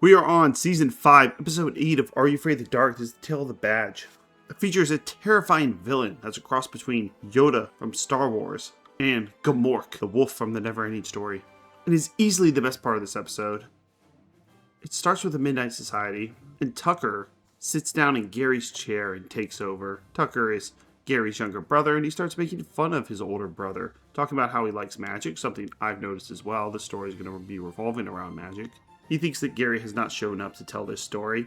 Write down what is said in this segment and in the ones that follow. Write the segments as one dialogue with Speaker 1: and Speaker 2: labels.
Speaker 1: We are on Season 5, Episode 8 of Are You Afraid of the Dark? This is the Tale of the Badge. It features a terrifying villain that's a cross between Yoda from Star Wars and Gamork, the wolf from the Neverending Story. It is easily the best part of this episode. It starts with the Midnight Society, and Tucker sits down in Gary's chair and takes over. Tucker is Gary's younger brother, and he starts making fun of his older brother, talking about how he likes magic, something I've noticed as well. The story is going to be revolving around magic. He thinks that Gary has not shown up to tell this story,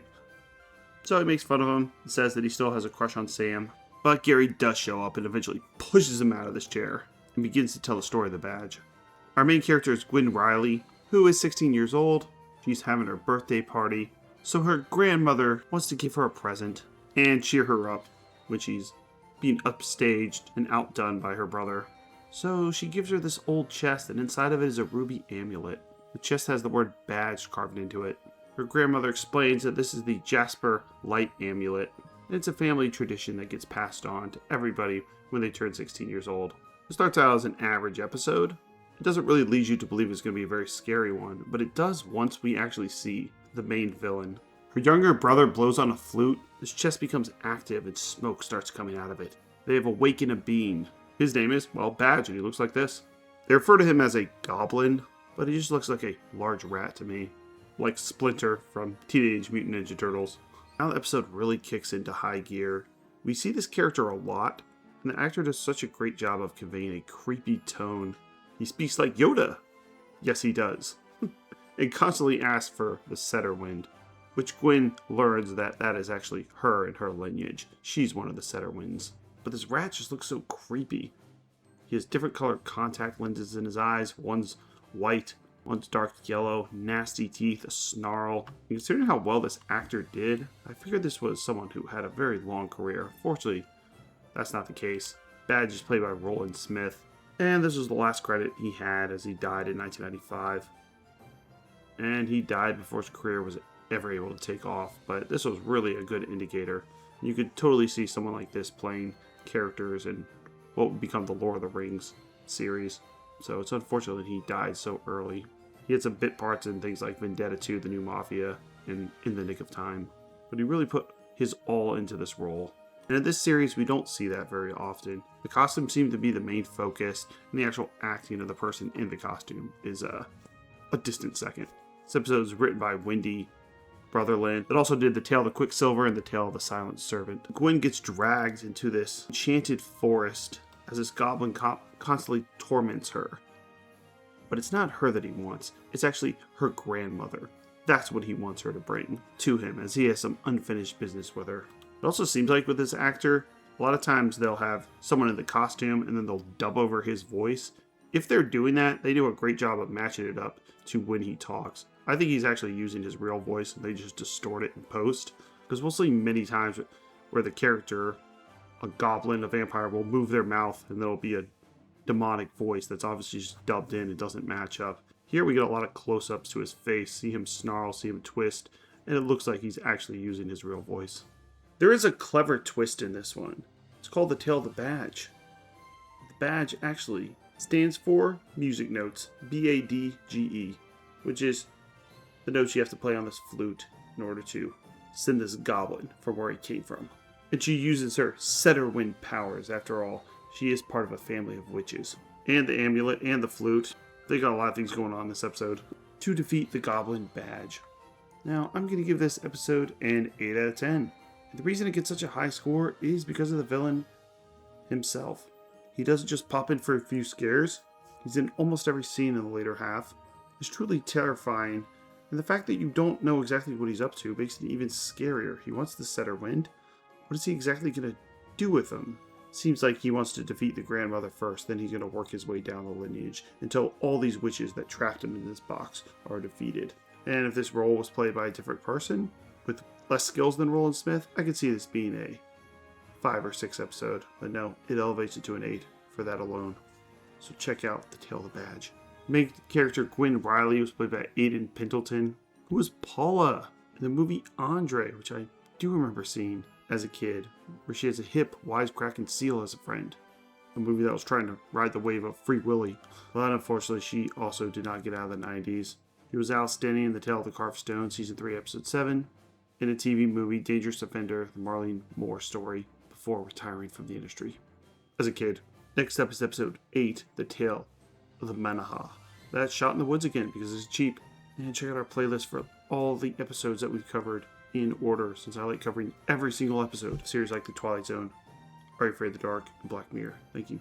Speaker 1: so he makes fun of him and says that he still has a crush on Sam. But Gary does show up and eventually pushes him out of this chair and begins to tell the story of the badge. Our main character is Gwen Riley, who is 16 years old. She's having her birthday party, so her grandmother wants to give her a present and cheer her up when she's being upstaged and outdone by her brother. So she gives her this old chest, and inside of it is a ruby amulet. The chest has the word badge carved into it. Her grandmother explains that this is the Jasper Light Amulet. And it's a family tradition that gets passed on to everybody when they turn 16 years old. It starts out as an average episode. It doesn't really lead you to believe it's going to be a very scary one, but it does once we actually see the main villain. Her younger brother blows on a flute. His chest becomes active and smoke starts coming out of it. They have awakened a being. His name is, Badge, and he looks like this. They refer to him as a goblin, but he just looks like a large rat to me. Like Splinter from Teenage Mutant Ninja Turtles. Now the episode really kicks into high gear. We see this character a lot, and the actor does such a great job of conveying a creepy tone. He speaks like Yoda. Yes, he does. And constantly asks for the Setter Wind, which Gwen learns that is actually her and her lineage. She's one of the Setter Winds. But this rat just looks so creepy. He has different colored contact lenses in his eyes. One's white, one's dark yellow, nasty teeth, a snarl. And considering how well this actor did, I figured this was someone who had a very long career. Fortunately, that's not the case. Badge is played by Roland Smith, and this was the last credit he had as he died in 1995. And he died before his career was ever able to take off, but this was really a good indicator. You could totally see someone like this playing characters in what would become the Lord of the Rings series. So it's unfortunate that he died so early. He had some bit parts in things like Vendetta 2, The New Mafia, and In the Nick of Time. But he really put his all into this role. And in this series, we don't see that very often. The costume seemed to be the main focus, and the actual acting of the person in the costume is a distant second. This episode is written by Wendy Brotherland. It also did The Tale of the Quicksilver and The Tale of the Silent Servant. Gwen gets dragged into this enchanted forest as this goblin constantly torments her. But it's not her that he wants. It's actually her grandmother. That's what he wants her to bring to him, as he has some unfinished business with her. It also seems like with this actor, a lot of times they'll have someone in the costume and then they'll dub over his voice. If they're doing that, they do a great job of matching it up to when he talks. I think he's actually using his real voice and they just distort it in post. Because we'll see many times where the character, a goblin, a vampire, will move their mouth and there'll be a demonic voice that's obviously just dubbed in. It doesn't match up. Here we get a lot of close-ups to his face, see him snarl, see him twist, and it looks like he's actually using his real voice. There is a clever twist in this one. It's called The Tale of the Badge. The badge actually stands for music notes, B-A-D-G-E, which is the notes you have to play on this flute in order to send this goblin from where he came from. And she uses her Setter Wind powers. After all, she is part of a family of witches. And the amulet and the flute. They got a lot of things going on in this episode to defeat the Goblin Badge. Now, I'm going to give this episode an 8 out of 10. And the reason it gets such a high score is because of the villain himself. He doesn't just pop in for a few scares. He's in almost every scene in the later half. It's truly terrifying. And the fact that you don't know exactly what he's up to makes it even scarier. He wants the Setter Wind. What is he exactly going to do with him? Seems like he wants to defeat the grandmother first, then he's going to work his way down the lineage until all these witches that trapped him in this box are defeated. And if this role was played by a different person with less skills than Roland Smith, I could see this being a 5 or 6 episode. But no, it elevates it to an 8 for that alone. So check out The Tale of the Badge. Main character Gwen Riley was played by Aiden Pendleton, who was Paula in the movie Andre, which I do remember seeing as a kid, where she has a hip, wisecracking seal as a friend. A movie that was trying to ride the wave of Free Willy. But unfortunately, she also did not get out of the 90s. He was outstanding in The Tale of the Carved Stone, Season 3, Episode 7, in a TV movie, Dangerous Offender, the Marlene Moore story, before retiring from the industry as a kid. Next up is Episode 8, The Tale of the Manaha. That's shot in the woods again because it's cheap. And check out our playlist for all the episodes that we've covered in order, since I like covering every single episode of series like The Twilight Zone, Are You Afraid of the Dark, and Black Mirror. Thank you.